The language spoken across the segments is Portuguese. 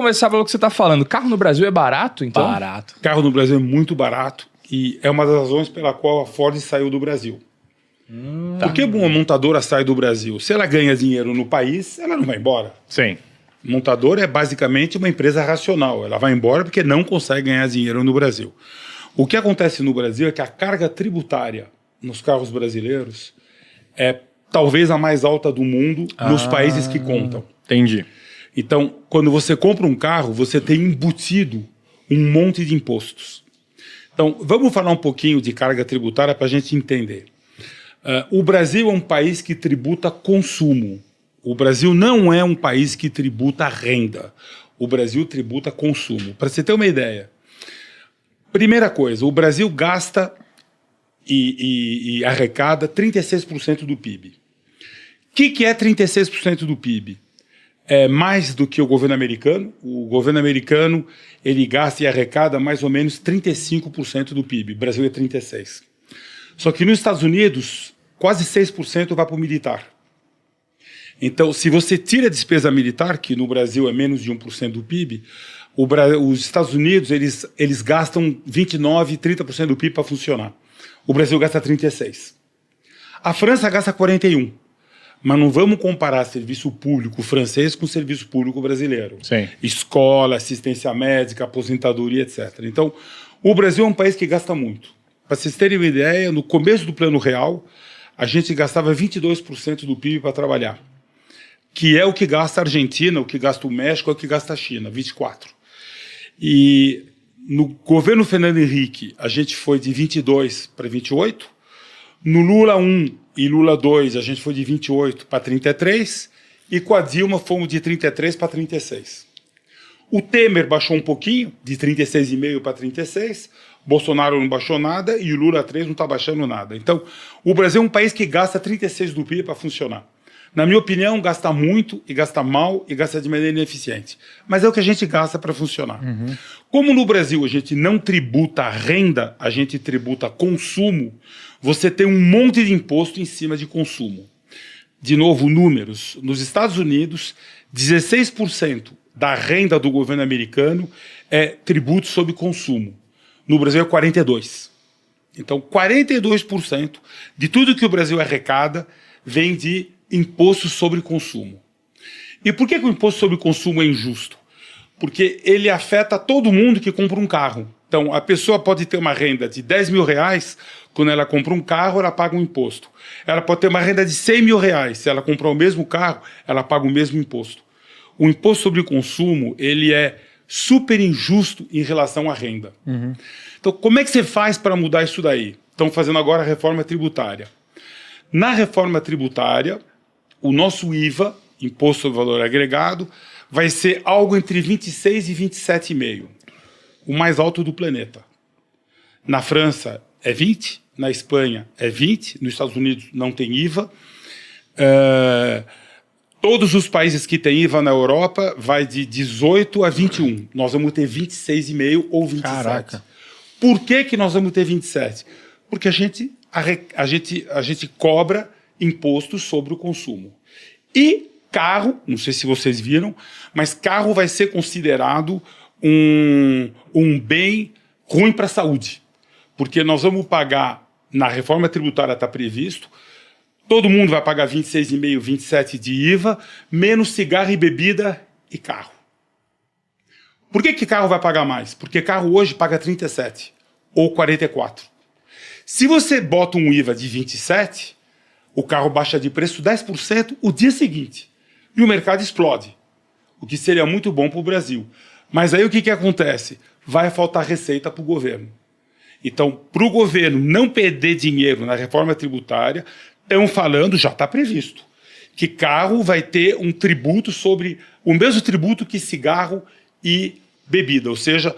começar pelo que você está falando. Carro no Brasil é barato, então? Barato. Carro no Brasil é muito barato e é uma das razões pela qual a Ford saiu do Brasil. Por que uma montadora sai do Brasil? Se ela ganha dinheiro no país, ela não vai embora. Sim. Montadora é basicamente uma empresa racional. Ela vai embora porque não consegue ganhar dinheiro no Brasil. O que acontece no Brasil é que a carga tributária nos carros brasileiros é talvez a mais alta do mundo nos países que contam. Entendi. Então, quando você compra um carro, você tem embutido um monte de impostos. Então, vamos falar um pouquinho de carga tributária para a gente entender. O Brasil é um país que tributa consumo. O Brasil não é um país que tributa renda. O Brasil tributa consumo. Para você ter uma ideia, primeira coisa, o Brasil gasta e arrecada 36% do PIB. O que é 36% do PIB? É mais do que o governo americano. O governo americano ele gasta e arrecada mais ou menos 35% do PIB. O Brasil é 36%. Só que nos Estados Unidos, quase 6% vai para o militar. Então, se você tira a despesa militar, que no Brasil é menos de 1% do PIB, os Estados Unidos eles gastam 29%, 30% do PIB para funcionar. O Brasil gasta 36%. A França gasta 41%. Mas não vamos comparar serviço público francês com serviço público brasileiro. Sim. Escola, assistência médica, aposentadoria, etc. Então, o Brasil é um país que gasta muito. Para vocês terem uma ideia, no começo do Plano Real, a gente gastava 22% do PIB para trabalhar, que é o que gasta a Argentina, o que gasta o México, é o que gasta a China, 24%. E no governo Fernando Henrique, a gente foi de 22% para 28%. No Lula 1 e Lula 2, a gente foi de 28% para 33%. E com a Dilma, fomos de 33% para 36%. O Temer baixou um pouquinho, de 36,5% para 36%. Bolsonaro não baixou nada e o Lula 3 não está baixando nada. Então, o Brasil é um país que gasta 36% do PIB para funcionar. Na minha opinião, gasta muito e gasta mal e gasta de maneira ineficiente. Mas é o que a gente gasta para funcionar. Como no Brasil a gente não tributa renda, a gente tributa consumo, você tem um monte de imposto em cima de consumo. De novo, números. Nos Estados Unidos, 16% da renda do governo americano é tributo sobre consumo. No Brasil é 42%. Então, 42% de tudo que o Brasil arrecada vem de imposto sobre consumo. E por que o imposto sobre consumo é injusto? Porque ele afeta todo mundo que compra um carro. Então, a pessoa pode ter uma renda de 10 mil reais, quando ela compra um carro, ela paga um imposto. Ela pode ter uma renda de 100 mil reais, se ela comprar o mesmo carro, ela paga o mesmo imposto. O imposto sobre consumo, ele é super injusto em relação à renda. Então, como é que você faz para mudar isso daí? Estão fazendo agora a reforma tributária. Na reforma tributária, o nosso IVA, Imposto sobre Valor Agregado, vai ser algo entre 26 e 27,5%, o mais alto do planeta. Na França é 20%, na Espanha é 20%, nos Estados Unidos não tem IVA. Todos os países que têm IVA na Europa vai de 18 a 21. Nós vamos ter 26,5 ou 27. Caraca. Por que nós vamos ter 27? Porque a gente cobra impostos sobre o consumo. E carro, não sei se vocês viram, mas carro vai ser considerado um bem ruim para a saúde. Porque nós vamos pagar, na reforma tributária está previsto, todo mundo vai pagar 26,5%, 27% de IVA, menos cigarro e bebida e carro. Por que carro vai pagar mais? Porque carro hoje paga 37% ou 44%. Se você bota um IVA de 27%, o carro baixa de preço 10% o dia seguinte. E o mercado explode. O que seria muito bom para o Brasil. Mas aí o que acontece? Vai faltar receita para o governo. Então, para o governo não perder dinheiro na reforma tributária, estão falando, já está previsto, que carro vai ter um tributo sobre o mesmo tributo que cigarro e bebida. Ou seja,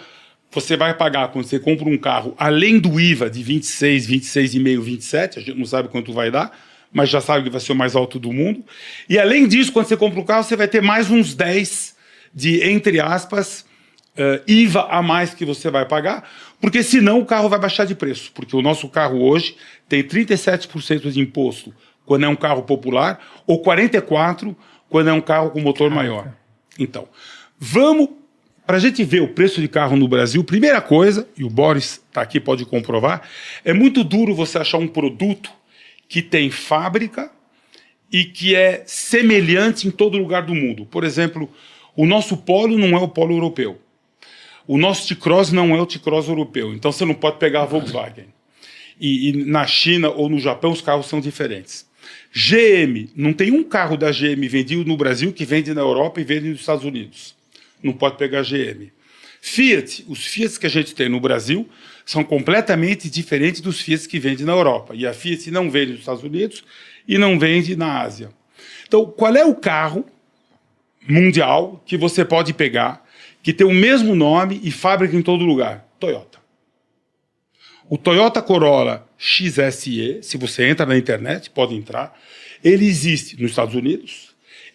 você vai pagar, quando você compra um carro, além do IVA de 26, 26,5, 27, a gente não sabe quanto vai dar, mas já sabe que vai ser o mais alto do mundo. E além disso, quando você compra um carro, você vai ter mais uns 10 de, entre aspas, IVA a mais que você vai pagar, porque senão o carro vai baixar de preço. Porque o nosso carro hoje tem 37% de imposto quando é um carro popular, ou 44% quando é um carro com motor maior. Então, vamos para a gente ver o preço de carro no Brasil, primeira coisa, e o Boris está aqui, pode comprovar, é muito duro você achar um produto que tem fábrica e que é semelhante em todo lugar do mundo. Por exemplo, o nosso Polo não é o Polo europeu. O nosso T-Cross não é o T-Cross europeu. Então você não pode pegar a Volkswagen. E na China ou no Japão os carros são diferentes. GM, não tem um carro da GM vendido no Brasil que vende na Europa e vende nos Estados Unidos. Não pode pegar GM. Fiat, os Fiat que a gente tem no Brasil são completamente diferentes dos Fiat que vende na Europa. E a Fiat não vende nos Estados Unidos e não vende na Ásia. Então, qual é o carro mundial que você pode pegar que tem o mesmo nome e fábrica em todo lugar? Toyota. O Toyota Corolla XSE, se você entra na internet, pode entrar, ele existe nos Estados Unidos,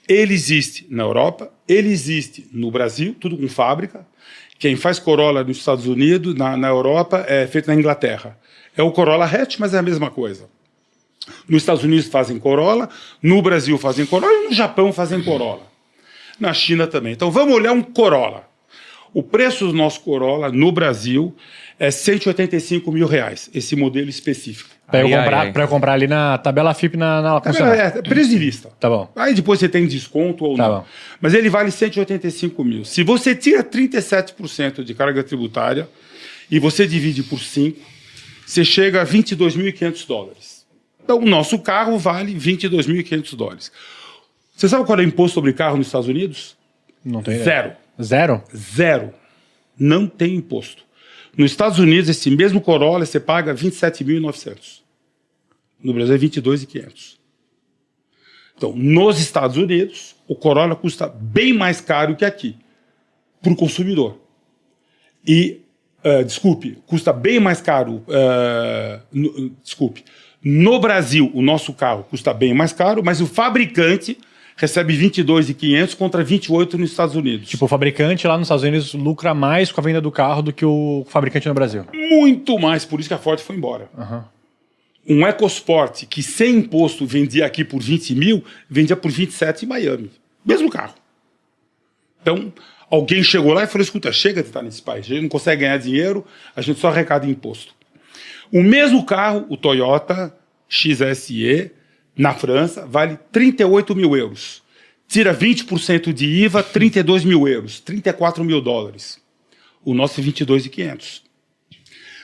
ele existe na Europa, ele existe no Brasil, tudo com fábrica. Quem faz Corolla nos Estados Unidos, na Europa, é feito na Inglaterra. É o Corolla hatch, mas é a mesma coisa. Nos Estados Unidos fazem Corolla, no Brasil fazem Corolla e no Japão fazem Corolla. Na China também. Então vamos olhar um Corolla. O preço do nosso Corolla no Brasil é R$185 mil, esse modelo específico. Para eu comprar ali na tabela FIP na concessionária. É preço de lista. Tá bom. Aí depois você tem desconto ou não. Bom. Mas ele vale 185 mil. Se você tira 37% de carga tributária e você divide por 5, você chega a $22.500. Então o nosso carro vale $22.500. Você sabe qual é o imposto sobre carro nos Estados Unidos? Não tem. Zero. Zero? Zero. Não tem imposto. Nos Estados Unidos, esse mesmo Corolla, você paga R$27.900. No Brasil é R$22.500. Então, nos Estados Unidos, o Corolla custa bem mais caro que aqui, para o consumidor. E, custa bem mais caro... No Brasil, o nosso carro custa bem mais caro, mas o fabricante recebe R$22.500 contra R$28 nos Estados Unidos. Tipo, o fabricante lá nos Estados Unidos lucra mais com a venda do carro do que o fabricante no Brasil. Muito mais, por isso que a Ford foi embora. Um EcoSport que sem imposto vendia aqui por 20 mil, vendia por 27 em Miami. Mesmo carro. Então, alguém chegou lá e falou, escuta, chega de estar nesse país, a gente não consegue ganhar dinheiro, a gente só arrecada imposto. O mesmo carro, o Toyota XSE, na França, vale 38 mil euros. Tira 20% de IVA, 32 mil euros, 34 mil dólares. O nosso é 22.500.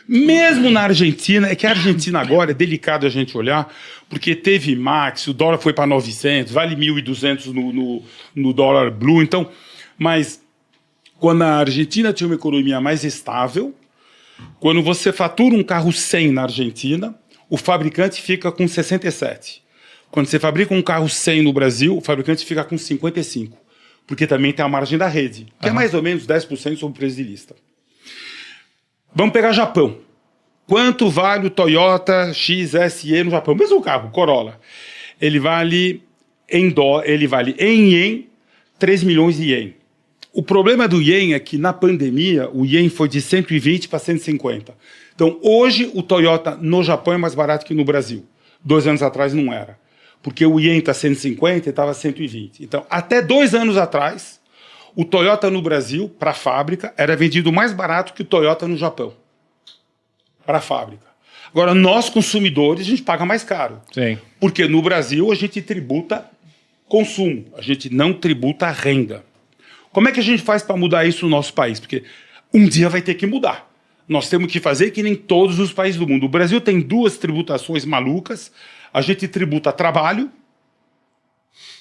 Mesmo na Argentina, é que a Argentina agora é delicado a gente olhar, porque teve Max, o dólar foi para 900, vale 1.200 no dólar blue. Então, mas quando a Argentina tinha uma economia mais estável, quando você fatura um carro 100 na Argentina, o fabricante fica com 67. Quando você fabrica um carro 100 no Brasil, o fabricante fica com 55. Porque também tem a margem da rede, que é mais ou menos 10% sobre o preço de lista. Vamos pegar Japão. Quanto vale o Toyota XSE no Japão? Mesmo carro, Corolla. Ele vale em ien 3 milhões de ien. O problema do ien é que na pandemia o ien foi de 120 para 150. Então hoje o Toyota no Japão é mais barato que no Brasil. 2 anos atrás não era. Porque o ien está 150 e estava 120. Então até 2 anos atrás o Toyota no Brasil, para a fábrica, era vendido mais barato que o Toyota no Japão. Para a fábrica. Agora nós consumidores a gente paga mais caro. Sim. Porque no Brasil a gente tributa consumo, a gente não tributa renda. Como é que a gente faz para mudar isso no nosso país? Porque um dia vai ter que mudar. Nós temos que fazer que nem todos os países do mundo. O Brasil tem 2 tributações malucas. A gente tributa trabalho.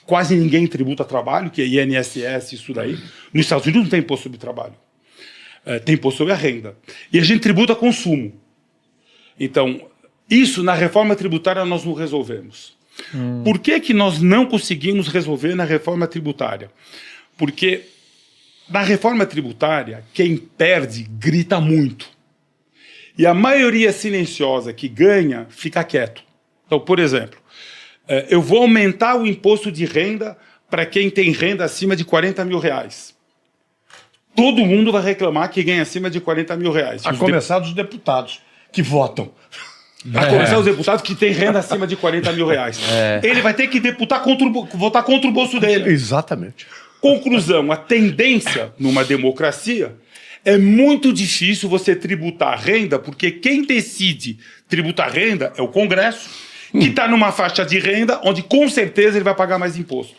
Quase ninguém tributa trabalho, que é INSS, isso daí. Nos Estados Unidos não tem imposto sobre trabalho. Tem imposto sobre a renda. E a gente tributa consumo. Então, isso na reforma tributária nós não resolvemos. Por que nós não conseguimos resolver na reforma tributária? Porque na reforma tributária, quem perde grita muito. E a maioria silenciosa que ganha, fica quieto. Então, por exemplo, eu vou aumentar o imposto de renda para quem tem renda acima de 40 mil reais. Todo mundo vai reclamar que ganha acima de 40 mil reais. A começar dos deputados que votam. A começar os deputados que têm renda acima de 40 mil reais. Ele vai ter que votar contra o bolso dele. Exatamente. Conclusão, a tendência numa democracia é muito difícil você tributar renda, porque quem decide tributar renda é o Congresso, que está numa faixa de renda onde com certeza ele vai pagar mais imposto.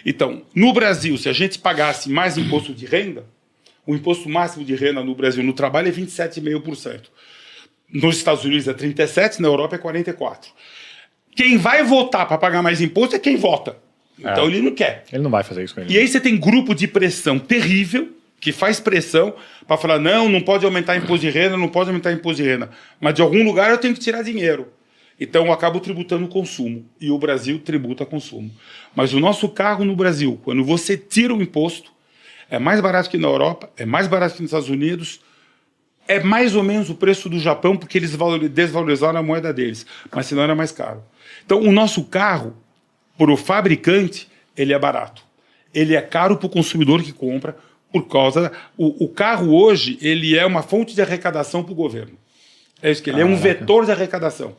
Então, no Brasil, se a gente pagasse mais imposto de renda, o imposto máximo de renda no Brasil no trabalho é 27,5%. Nos Estados Unidos é 37%, na Europa é 44%. Quem vai votar para pagar mais imposto é quem vota. Então ele não quer. Ele não vai fazer isso com ele. E aí você tem grupo de pressão terrível, que faz pressão para falar, não pode aumentar imposto de renda, não pode aumentar imposto de renda. Mas de algum lugar eu tenho que tirar dinheiro. Então eu acabo tributando o consumo. E o Brasil tributa consumo. Mas o nosso carro no Brasil, quando você tira o imposto, é mais barato que na Europa, é mais barato que nos Estados Unidos, é mais ou menos o preço do Japão, porque eles desvalorizaram a moeda deles. Mas senão era mais caro. Então o nosso carro, para o fabricante, ele é barato. Ele é caro para o consumidor que compra, por causa... O carro hoje, ele é uma fonte de arrecadação para o governo. É isso que ele é um vetor de arrecadação.